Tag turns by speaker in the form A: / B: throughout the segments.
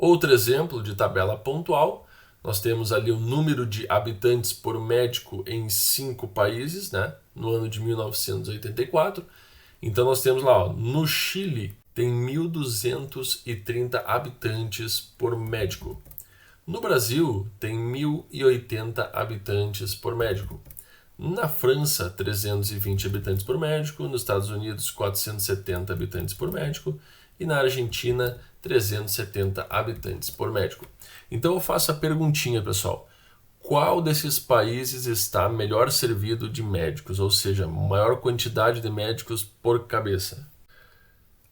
A: Outro exemplo de tabela pontual, nós temos ali o número de habitantes por médico em 5 países, né, no ano de 1984. Então nós temos lá, ó, no Chile tem 1.230 habitantes por médico. No Brasil tem 1.080 habitantes por médico. Na França, 320 habitantes por médico. Nos Estados Unidos, 470 habitantes por médico. E na Argentina, 370 habitantes por médico. Então eu faço a perguntinha, pessoal. Qual desses países está melhor servido de médicos? Ou seja, maior quantidade de médicos por cabeça?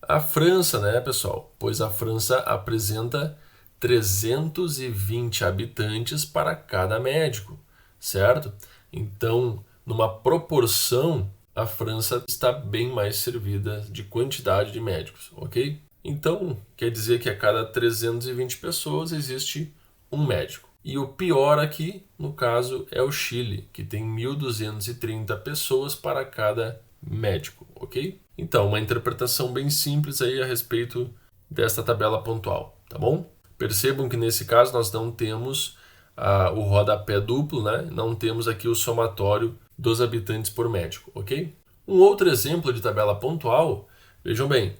A: A França, né, pessoal? Pois a França apresenta 320 habitantes para cada médico, certo? Então, numa proporção, a França está bem mais servida de quantidade de médicos, ok? Então, quer dizer que a cada 320 pessoas existe um médico. E o pior aqui, no caso, é o Chile, que tem 1.230 pessoas para cada médico, ok? Então, uma interpretação bem simples aí a respeito desta tabela pontual, tá bom? Percebam que nesse caso nós não temos o rodapé duplo, né? Não temos aqui o somatório dos habitantes por médico, ok? Um outro exemplo de tabela pontual, vejam bem,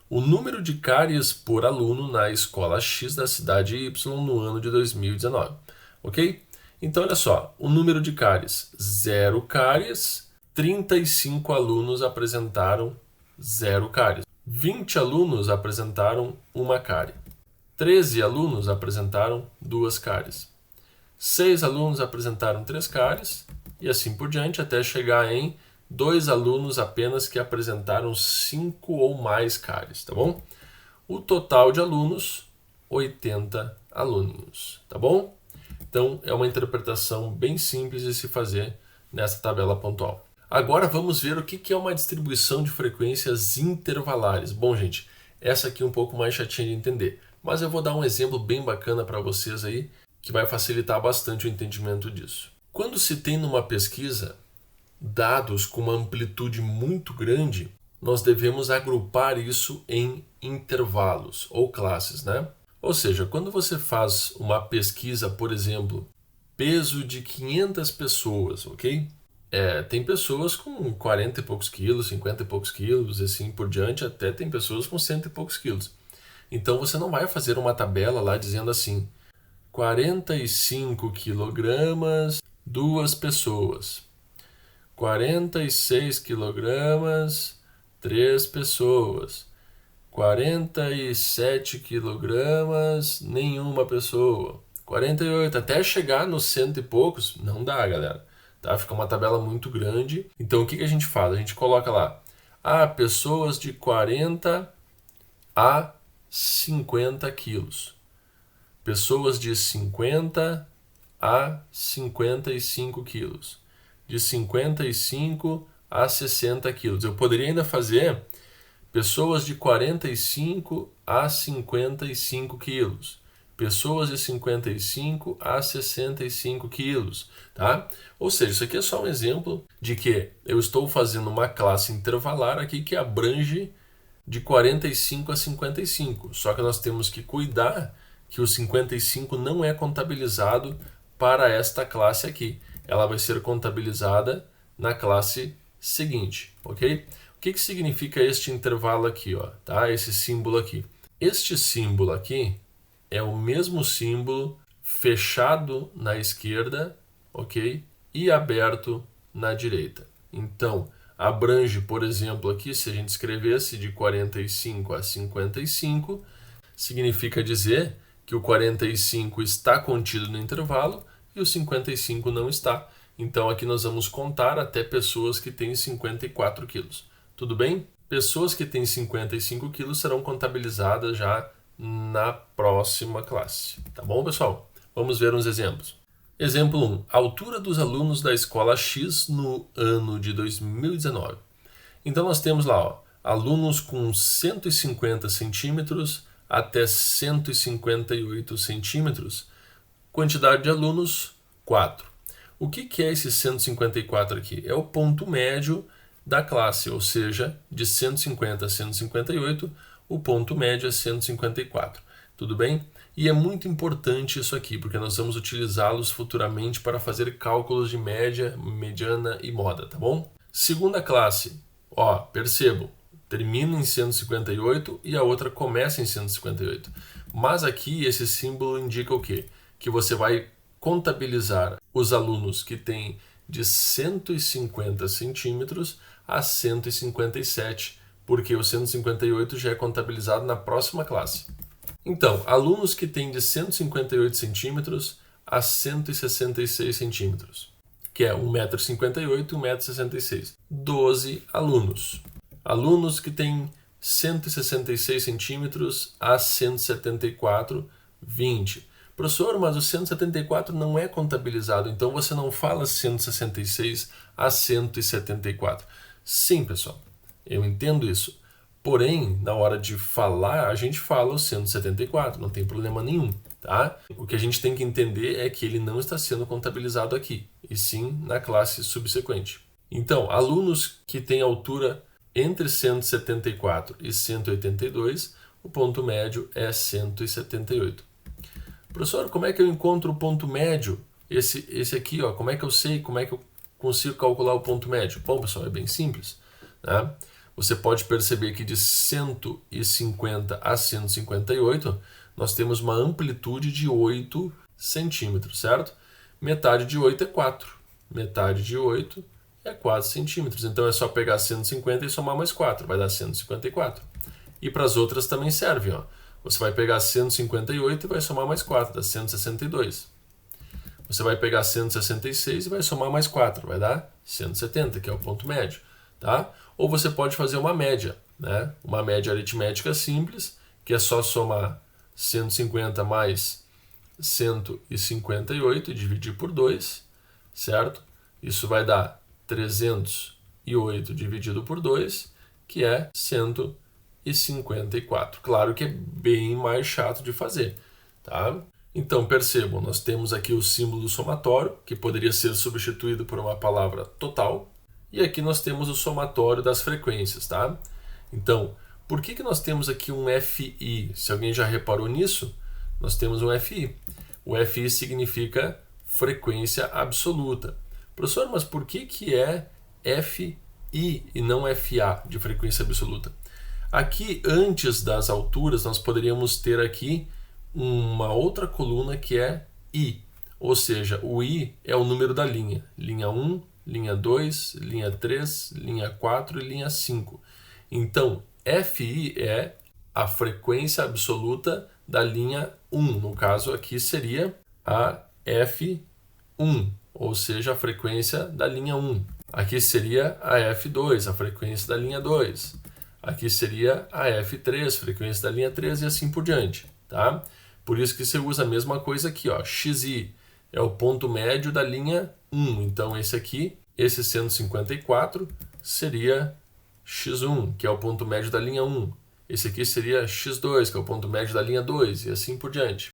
A: o número de cáries por aluno na escola X da cidade Y no ano de 2019, ok? Então, olha só, o número de cáries, 0 cáries, 35 alunos apresentaram 0 cáries, 20 alunos apresentaram 1 cárie, 13 alunos apresentaram 2 cáries, 6 alunos apresentaram 3 cáries e assim por diante até chegar em 2 alunos apenas que apresentaram 5 ou mais cáries, tá bom? O total de alunos, 80 alunos, tá bom? Então, é uma interpretação bem simples de se fazer nessa tabela pontual. Agora vamos ver o que é uma distribuição de frequências intervalares. Bom, gente, essa aqui é um pouco mais chatinha de entender, mas eu vou dar um exemplo bem bacana para vocês aí, que vai facilitar bastante o entendimento disso. Quando se tem numa pesquisa dados com uma amplitude muito grande, nós devemos agrupar isso em intervalos ou classes, né? Ou seja, quando você faz uma pesquisa, por exemplo, peso de 500 pessoas, ok? Tem pessoas com 40 e poucos quilos, 50 e poucos quilos, e assim por diante, até tem pessoas com 100 e poucos quilos. Então você não vai fazer uma tabela lá dizendo assim, 45 quilogramas, 2 pessoas. 46 quilogramas, 3 pessoas. 47 quilogramas, nenhuma pessoa. 48, até chegar nos 100 e poucos, não dá, galera. Tá? Fica uma tabela muito grande. Então, o que a gente faz? A gente coloca lá, pessoas de 40 a 50 quilos. Pessoas de 50 a 55 quilos. De 55 a 60 quilos. Eu poderia ainda fazer pessoas de 45 a 55 quilos. Pessoas de 55 a 65 quilos, tá? Ou seja, isso aqui é só um exemplo de que eu estou fazendo uma classe intervalar aqui que abrange de 45 a 55. Só que nós temos que cuidar que o 55 não é contabilizado para esta classe aqui. Ela vai ser contabilizada na classe seguinte, ok? O que significa este intervalo aqui, ó, tá? Esse símbolo aqui. Este símbolo aqui é o mesmo símbolo fechado na esquerda, ok? E aberto na direita. Então, abrange, por exemplo, aqui, se a gente escrevesse de 45 a 55, significa dizer que o 45 está contido no intervalo e o 55 não está. Então, aqui nós vamos contar até pessoas que têm 54 quilos. Tudo bem? Pessoas que têm 55 quilos serão contabilizadas já na próxima classe. Tá bom, pessoal? Vamos ver uns exemplos. Exemplo 1. Altura dos alunos da escola X no ano de 2019. Então, nós temos lá, ó, alunos com 150 centímetros até 158 centímetros. Quantidade de alunos, 4. O que é esse 154 aqui? É o ponto médio da classe, ou seja, de 150 a 158, o ponto médio é 154. Tudo bem? E é muito importante isso aqui, porque nós vamos utilizá-los futuramente para fazer cálculos de média, mediana e moda, tá bom? Segunda classe, ó, percebo, termina em 158 e a outra começa em 158. Mas aqui esse símbolo indica o quê? Que você vai contabilizar os alunos que têm de 150 centímetros a 157, porque o 158 já é contabilizado na próxima classe. Então, alunos que têm de 158 centímetros a 166 centímetros, que é 1,58 m e 1,66 m. 12 alunos. Alunos que têm 166 centímetros a 174, 20. Professor, mas o 174 não é contabilizado, então você não fala 166 a 174. Sim, pessoal, eu entendo isso. Porém, na hora de falar, a gente fala o 174, não tem problema nenhum, tá? O que a gente tem que entender é que ele não está sendo contabilizado aqui, e sim na classe subsequente. Então, alunos que têm altura entre 174 e 182, o ponto médio é 178. Professor, como é que eu encontro o ponto médio? Esse aqui, ó, como é que eu sei, como é que eu consigo calcular o ponto médio? Bom, pessoal, é bem simples, né? Você pode perceber que de 150 a 158, nós temos uma amplitude de 8 centímetros, certo? Metade de 8 é 4. Metade de 8 é 4 centímetros. Então é só pegar 150 e somar mais 4, vai dar 154. E para as outras também serve, ó. Você vai pegar 158 e vai somar mais 4, dá 162. Você vai pegar 166 e vai somar mais 4, vai dar 170, que é o ponto médio, tá? Ou você pode fazer uma média, né? Uma média aritmética simples, que é só somar 150 mais 158 e dividir por 2, certo? Isso vai dar 308 dividido por 2, que é 154. Claro que é bem mais chato de fazer, tá? Então, percebam, nós temos aqui o símbolo somatório, que poderia ser substituído por uma palavra total, e aqui nós temos o somatório das frequências, tá? Então, por que nós temos aqui um FI? Se alguém já reparou nisso, nós temos um FI. O FI significa frequência absoluta. Professor, mas por que é FI e não FA de frequência absoluta? Aqui, antes das alturas, nós poderíamos ter aqui uma outra coluna que é I. Ou seja, o I é o número da linha. Linha 1, linha 2, linha 3, linha 4 e linha 5. Então, FI é a frequência absoluta da linha 1. No caso aqui seria a F1, ou seja, a frequência da linha 1. Aqui seria a F2, a frequência da linha 2. Aqui seria a F3, frequência da linha 3 e assim por diante, tá? Por isso que você usa a mesma coisa aqui, ó, XI é o ponto médio da linha 1. Então esse aqui, esse 154, seria X1, que é o ponto médio da linha 1. Esse aqui seria X2, que é o ponto médio da linha 2 e assim por diante.